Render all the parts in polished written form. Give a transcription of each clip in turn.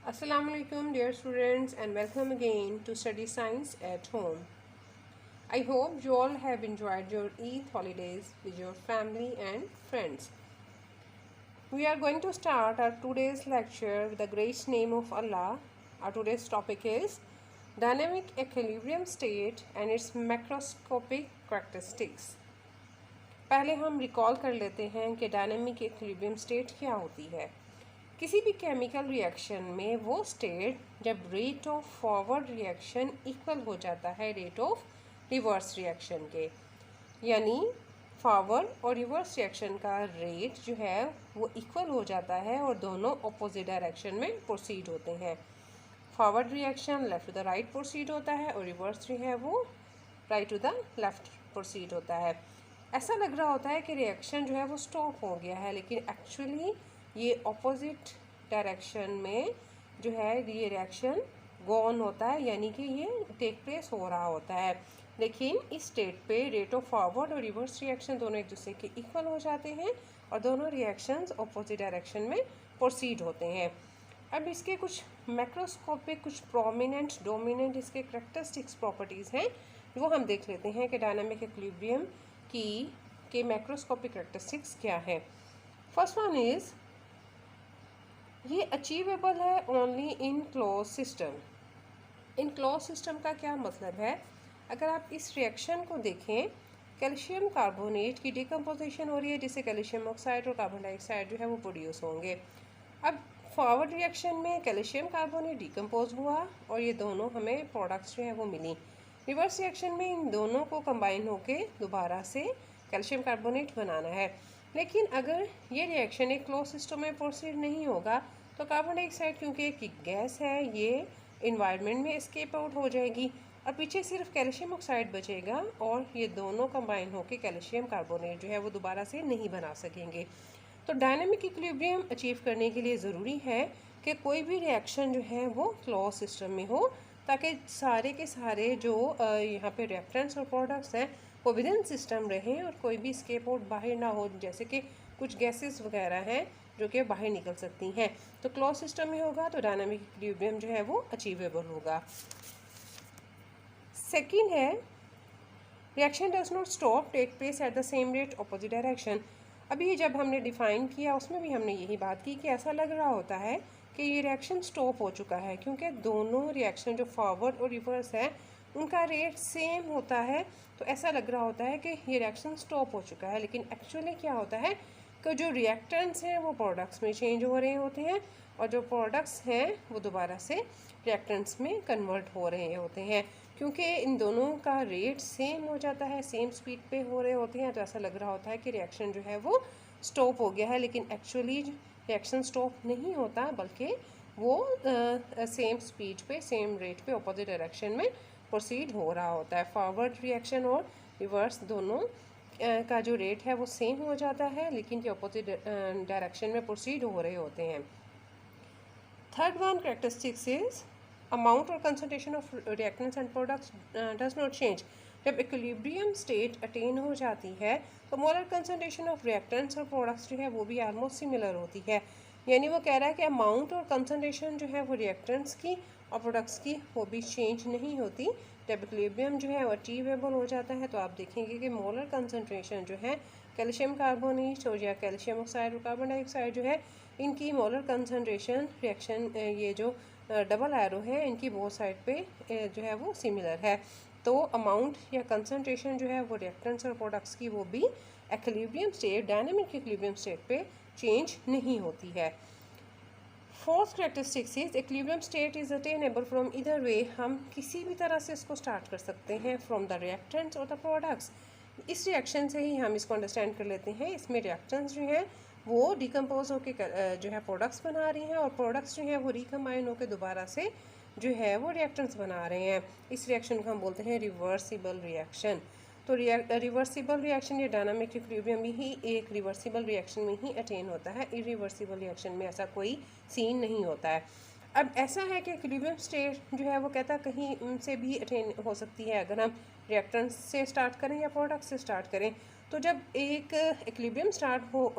Assalamu alaikum dear students and welcome again to study science at home. I hope you all have enjoyed your Eid holidays with your family and friends. We are going to start our today's lecture with the great name of Allah. Our today's topic is dynamic equilibrium state and its macroscopic characteristics. पहले हम recall कर लेते हैं कि dynamic equilibrium state क्या होती है। किसी भी केमिकल रिएक्शन में वो स्टेट जब rate of forward reaction equal हो जाता है रेट ऑफ रिवर्स रिएक्शन के, यानी फॉरवर्ड और रिवर्स रिएक्शन का रेट जो है वो इक्वल हो जाता है और दोनों अपोजिट डायरेक्शन में प्रोसीड होते हैं। Forward reaction left to the right proceed होता है और रिवर्स जो है वो right to the left proceed होता है। ऐसा लग रहा होता है कि रिएक्शन जो है वो स्टॉप हो गया है, लेकिन एक्चुअली ये ऑपोजिट डायरेक्शन में जो है ये रिएक्शन गो ऑन होता है, यानी कि ये टेक प्लेस हो रहा होता है। लेकिन इस स्टेट पे रेट ऑफ फॉरवर्ड और रिवर्स रिएक्शन दोनों एक दूसरे के इक्वल हो जाते हैं और दोनों रिएक्शंस ऑपोजिट डायरेक्शन में प्रोसीड होते हैं। अब इसके कुछ मैक्रोस्कोपिक, कुछ प्रोमिनेंट, डोमिनेंट इसके करैक्टरिस्टिक्स प्रॉपर्टीज़ हैं वो हम देख लेते हैं कि डायनामिक इक्विलिब्रियम के मैक्रोस्कोपिक करैक्टरिस्टिक्स क्या है। फर्स्ट वन इज़ ये अचीवेबल है only in close system. In close system का क्या मतलब है? अगर आप इस रिएक्शन को देखें, कैल्शियम कार्बोनेट की डिकम्पोजिशन हो रही है जिससे कैल्शियम ऑक्साइड और कार्बन डाइऑक्साइड जो है वो प्रोड्यूस होंगे। अब फॉरवर्ड रिएक्शन में कैल्शियम कार्बोनेट डिकम्पोज हुआ और ये दोनों हमें प्रोडक्ट्स जो है वो मिली। रिवर्स रिएक्शन में इन दोनों को कंबाइन होके दोबारा से कैल्शियम कार्बोनेट बनाना है। लेकिन अगर ये रिएक्शन एक क्लोज सिस्टम में प्रोसीड नहीं होगा तो कार्बन डाइऑक्साइड, क्योंकि एक गैस है, ये इन्वायरमेंट में एस्केप आउट हो जाएगी और पीछे सिर्फ कैल्शियम ऑक्साइड बचेगा और ये दोनों कंबाइन होकर कैल्शियम कार्बोनेट जो है वो दोबारा से नहीं बना सकेंगे। तो डायनामिक इक्विलिब्रियम अचीव करने के लिए ज़रूरी है कि कोई भी रिएक्शन जो है वो क्लोज सिस्टम में हो, ताकि सारे के सारे जो यहाँ पे रिएक्टेंट्स और प्रोडक्ट्स हैं वो विद इन सिस्टम रहें और कोई भी एस्केप आउट बाहर ना हो, जैसे कि कुछ गैसेस वगैरह हैं जो कि बाहर निकल सकती हैं। तो क्लोज सिस्टम में होगा तो डायनामिक इक्विलिब्रियम जो है वो अचीवेबल होगा। सेकेंड है reaction does not stop take place at the same rate opposite direction. अभी जब हमने डिफ़ाइन किया उसमें भी हमने यही बात की कि ऐसा लग रहा होता है कि ये रिएक्शन स्टॉप हो चुका है, क्योंकि दोनों रिएक्शन जो फॉरवर्ड और रिवर्स है उनका रेट सेम होता है। तो ऐसा लग रहा होता है कि ये रिएक्शन स्टॉप हो चुका है, लेकिन एक्चुअली क्या होता है कि जो रिएक्टेंट्स हैं वो प्रोडक्ट्स में चेंज हो रहे होते हैं और जो प्रोडक्ट्स हैं वो दोबारा से रिएक्टेंट्स में कन्वर्ट हो रहे होते हैं। क्योंकि इन दोनों का रेट सेम हो जाता है, सेम स्पीड पे हो रहे होते हैं, तो ऐसा लग रहा होता है कि रिएक्शन जो है वो स्टॉप हो गया है, लेकिन एक्चुअली रिएक्शन स्टॉप नहीं होता, बल्कि वो सेम स्पीड पे, सेम रेट पे अपोजिट डायरेक्शन में प्रोसीड हो रहा होता है। फॉरवर्ड रिएक्शन और रिवर्स दोनों का जो रेट है वो सेम हो जाता है, लेकिन ये अपोजिट डायरेक्शन में प्रोसीड हो रहे होते हैं। Third one characteristics is amount और concentration of reactants and products does not change. जब इक्विलिब्रियम स्टेट अटेन हो जाती है तो मोलर कंसंट्रेशन ऑफ रिएक्टेंट्स और प्रोडक्ट्स जो है वो भी ऑलमोस्ट सिमिलर होती है। यानी वो कह रहा है कि अमाउंट और कंसंट्रेशन जो है वो रिएक्टेंट्स की और प्रोडक्ट्स की वो भी चेंज नहीं होती। जब इक्विलिब्रियम जो है वो अचीवेबल हो जाता है तो आप देखेंगे कि मोलर कंसंट्रेशन जो है कैल्शियम कार्बोनेट और या कैल्शियम ऑक्साइड और कार्बन डाइऑक्साइड जो है इनकी मोलर कंसंट्रेशन रिएक्शन ये जो डबल एरो है इनकी बोथ साइड पे जो है वो सिमिलर है। तो अमाउंट या कंसंट्रेशन जो है वो रिएक्टेंट्स और प्रोडक्ट्स की वो भी equilibrium state, dynamic equilibrium state पे चेंज नहीं होती है। Fourth characteristics is equilibrium state is attainable from इधर वे। हम किसी भी तरह से इसको स्टार्ट कर सकते हैं, फ्रॉम द रिएक्टेंट्स और द प्रोडक्ट्स। इस रिएक्शन से ही हम इसको अंडरस्टैंड कर लेते हैं। इसमें रिएक्टेंट्स जो हैं वो डिकम्पोज होकर जो है प्रोडक्ट्स बना रही हैं और प्रोडक्ट्स जो हैं वो रिकम्बाइन होकर दोबारा से जो है वो रिएक्टेंट्स बना रहे हैं। इस रिएक्शन को हम बोलते हैं रिवर्सिबल रिएक्शन। तो रिवर्सिबल रिएक्शन या डायनामिक इक्विलिब्रियम ही एक रिवर्सिबल रिएक्शन में ही अटेन होता है। इरिवर्सिबल रिएक्शन में ऐसा कोई सीन नहीं होता है। अब ऐसा है कि इक्विलिब्रियम स्टेट जो है वो कहता है कहीं से भी अटेन हो सकती है। अगर हम रिएक्टेंट्स से स्टार्ट करें या प्रोडक्ट से स्टार्ट करें तो जब एक इक्विलिब्रियम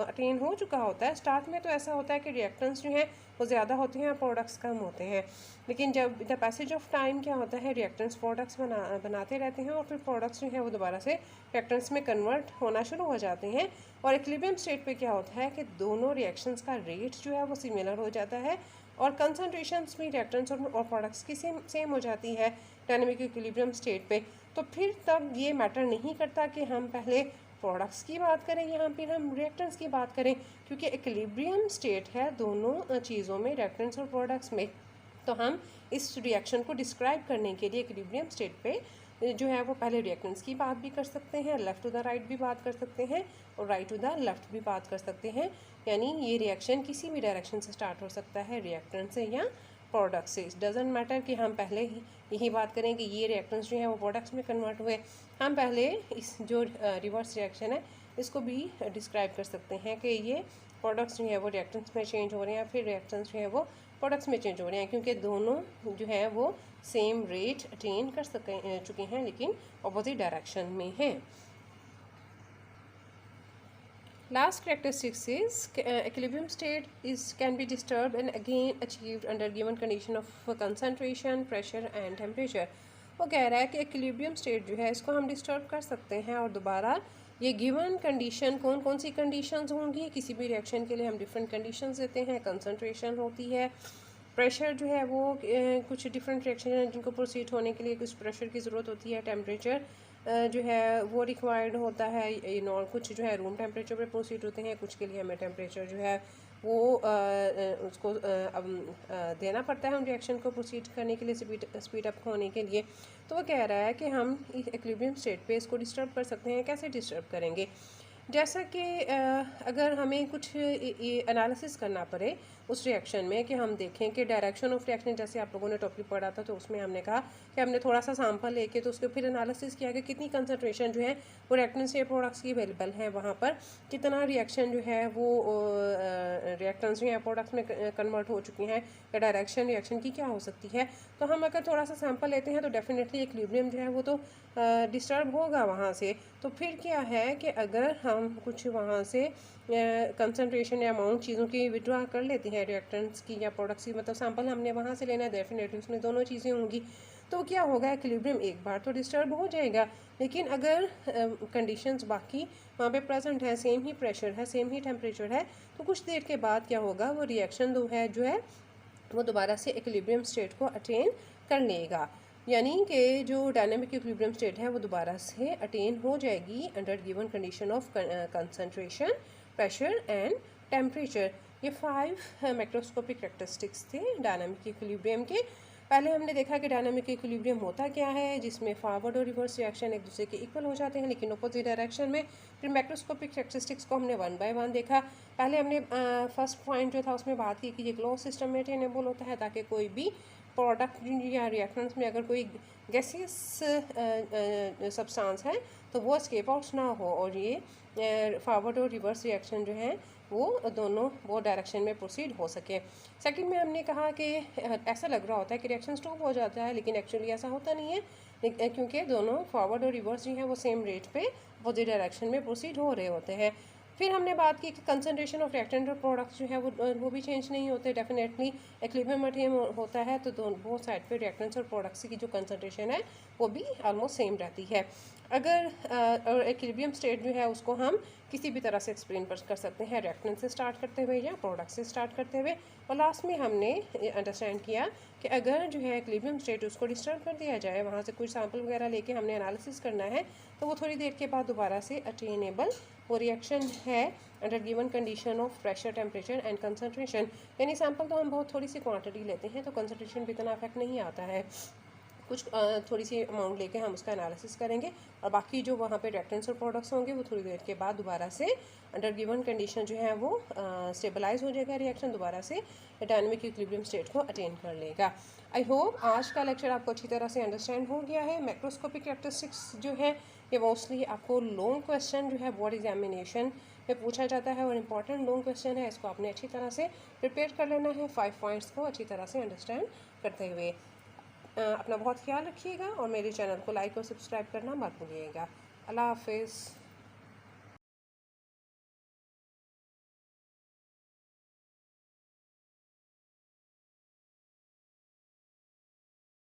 अटेन हो चुका होता है, स्टार्ट में तो ऐसा होता है कि रिएक्टेंट्स जो हैं वो ज़्यादा होते हैं, प्रोडक्ट्स कम होते हैं, लेकिन जब द पैसेज ऑफ टाइम क्या होता है, रिएक्टेंट्स प्रोडक्ट्स बनाते रहते हैं और फिर प्रोडक्ट्स जो है वो दोबारा से रिएक्टेंट्स में कन्वर्ट होना शुरू हो जाते हैं। और इक्विलिब्रियम स्टेट पे क्या होता है कि दोनों रिएक्शंस का रेट जो है वो सिमिलर हो जाता है और कंसनट्रेशंस भी रिएक्टेंट्स और प्रोडक्ट्स की सेम हो जाती है डायनेमिक इक्विलिब्रियम स्टेट पे। तो फिर तब ये मैटर नहीं करता कि हम पहले प्रोडक्ट्स की बात करें या फिर हम रिएक्टेंट्स की बात करें, क्योंकि इक्विलिब्रियम स्टेट है दोनों चीज़ों में, रिएक्टेंट्स और प्रोडक्ट्स में। तो हम इस रिएक्शन को डिस्क्राइब करने के लिए इक्विलिब्रियम स्टेट पे जो है वो पहले रिएक्टेंट्स की बात भी कर सकते हैं, लेफ़्ट टू द राइट भी बात कर सकते हैं और राइट टू द लेफ़्ट भी बात कर सकते हैं। यानी ये रिएक्शन किसी भी डायरेक्शन से स्टार्ट हो सकता है, रिएक्टेंट से या प्रोडक्ट से। इट डजेंट मैटर कि हम पहले ही यही बात करें कि ये रिएक्टेंट्स जो हैं वो प्रोडक्ट्स में कन्वर्ट हुए। हम पहले इस जो रिवर्स रिएक्शन है इसको भी डिस्क्राइब कर सकते हैं कि ये प्रोडक्ट्स जो है वो रिएक्टेंट्स में चेंज हो रहे हैं, फिर रिएक्टेंट्स जो है वो प्रोडक्ट्स में चेंज हो रहे हैं, क्योंकि दोनों जो है वो सेम रेट अटेन कर चुके हैं लेकिन अपोजिट डायरेक्शन में हैं। Last characteristics is equilibrium state can be disturbed and again achieved under given condition of concentration, pressure and temperature. वो कह रहा है कि equilibrium state जो है इसको हम डिस्टर्ब कर सकते हैं और दोबारा ये गिवन कंडीशन कौन कौन सी कंडीशंस होंगी, किसी भी रिएक्शन के लिए हम डिफरेंट कंडीशंस देते हैं। कंसनट्रेशन होती है, प्रेशर जो है वो कुछ डिफरेंट रिएक्शन हैं जिनको प्रोसीड होने के लिए कुछ प्रेशर की ज़रूरत होती है, टेम्परेचर जो है वो रिक्वायर्ड होता है, कुछ जो है रूम टेम्परेचर पे प्रोसीड होते हैं, कुछ के लिए हमें टेम्परेचर जो है वो उसको देना पड़ता है हम रिएक्शन को प्रोसीड करने के लिए, स्पीड अप होने के लिए। तो वो कह रहा है कि हम इक्विलिब्रियम स्टेट पे इसको डिस्टर्ब कर सकते हैं। कैसे डिस्टर्ब करेंगे? जैसा कि अगर हमें कुछ एनालिसिस करना पड़े उस रिएक्शन में कि हम देखें कि डायरेक्शन ऑफ रिएक्शन, जैसे आप लोगों ने टॉपिक पढ़ा था तो उसमें हमने कहा कि हमने थोड़ा सा सैंपल लेके तो उसके फिर एनालिसिस किया कि कितनी कंसंट्रेशन जो है वो रिएक्टेंट्स या प्रोडक्ट्स की अवेलेबल है, वहाँ पर कितना रिएक्शन जो है वो रिएक्टेंट्स जो है प्रोडक्ट्स में कन्वर्ट हो चुकी हैं, या डायरेक्शन रिएक्शन की क्या हो सकती है। तो हम अगर थोड़ा सा सैंपल लेते हैं तो डेफिनेटली इक्विलिब्रियम जो है वो तो डिस्टर्ब होगा वहाँ से। तो फिर क्या है कि अगर हम कुछ वहाँ से कंसंट्रेशन या अमाउंट चीज़ों की विड्रॉ कर लेते हैं रिएक्टेंट्स की या प्रोडक्ट्स की, मतलब सैंपल हमने वहाँ से लेना है, डेफिनेटली उसमें दोनों चीज़ें होंगी। तो क्या होगा, इक्विलिब्रियम एक बार तो डिस्टर्ब हो जाएगा, लेकिन अगर कंडीशंस बाकी वहाँ पे प्रेजेंट है, सेम ही प्रेशर है, सेम ही टेम्परेचर है, तो कुछ देर के बाद क्या होगा, वो रिएक्शन जो है वो दोबारा से इक्विलिब्रियम स्टेट को अटेन कर लेगा। यानी कि जो डायनामिक इक्विलिब्रियम स्टेट है वो दोबारा से अटेन हो जाएगी under given condition of concentration, pressure and temperature. ये 5 मैक्रोस्कोपिक कैरेक्टरिस्टिक्स थे डायनामिक इक्विलिब्रियम के। पहले हमने देखा कि डायनामिक इक्विलिब्रियम होता क्या है, जिसमें फॉरवर्ड और रिवर्स रिएक्शन एक दूसरे के इक्वल हो जाते हैं लेकिन अपोजिट डायरेक्शन में। फिर मैक्रोस्कोपिक कैरेक्टरिस्टिक्स को हमने 1 बाय 1 देखा। पहले हमने फर्स्ट पॉइंट जो था उसमें बात की कि ये क्लोज सिस्टम में अटेनेबल होता है, ताकि कोई भी प्रोडक्ट या रिएक्टेंट्स में अगर कोई गैसियस सब्सटेंस है तो वो एस्केप आउट ना हो, और ये फॉरवर्ड और रिवर्स रिएक्शन जो है वो दोनों वो डायरेक्शन में प्रोसीड हो सके। सेकंड में हमने कहा कि ऐसा लग रहा होता है कि रिएक्शन स्टॉप हो जाता है, लेकिन एक्चुअली ऐसा होता नहीं है, क्योंकि दोनों फॉरवर्ड और रिवर्स जो है वो सेम रेट पे अपोजिट डायरेक्शन में प्रोसीड हो रहे होते हैं। फिर हमने बात की कि कंसंट्रेशन ऑफ रिएक्टेंट और प्रोडक्ट्स जो है वो भी चेंज नहीं होते, डेफिनेटली इक्विलिब्रियम अटेन होता है तो दोनों साइड पे रिएक्टेंट्स और प्रोडक्ट्स की जो कंसंट्रेशन है वो भी ऑलमोस्ट सेम रहती है। अगर इक्विलिब्रियम स्टेट जो है उसको हम किसी भी तरह से एक्सप्लेन कर सकते हैं, रिएक्टेंट से स्टार्ट करते हुए या प्रोडक्ट से स्टार्ट करते हुए, और लास्ट में हमने अंडरस्टैंड किया कि अगर जो है इक्विलिब्रियम स्टेट उसको डिस्टर्ब कर दिया जाए, वहाँ से कुछ सैंपल वगैरह लेके हमने एनालिसिस करना है, तो वो थोड़ी देर के बाद दोबारा से अटेनेबल वो रिएक्शन है under given condition of pressure, temperature and concentration. यानी सैंपल तो हम बहुत थोड़ी सी क्वांटिटी लेते हैं तो कंसंट्रेशन भी इतना इफेक्ट नहीं आता है, कुछ थोड़ी सी अमाउंट लेके हम उसका एनालिसिस करेंगे, और बाकी जो वहाँ पे रिएक्टेंट्स और प्रोडक्ट्स होंगे वो थोड़ी देर के बाद दोबारा से अंडर गिवन कंडीशन जो है वो स्टेबलाइज हो जाएगा, रिएक्शन दोबारा से डायनामिक इक्विलिब्रियम स्टेट को अटेन कर लेगा। आई होप आज का लेक्चर आपको अच्छी तरह से अंडरस्टैंड हो गया है। मैक्रोस्कोपिक कैरेक्टरिस्टिक्स जो है ये मोस्टली आपको लॉन्ग क्वेश्चन जो है बोर्ड एग्जामिनेशन में पूछा जाता है, और इम्पॉर्टेंट लॉन्ग क्वेश्चन है, इसको आपने अच्छी तरह से प्रिपेयर कर लेना है 5 पॉइंट्स को अच्छी तरह से अंडरस्टैंड करते हुए। अपना बहुत ख्याल रखिएगा और मेरे चैनल को लाइक और सब्सक्राइब करना मत भूलिएगा। अल्लाह हाफिज़।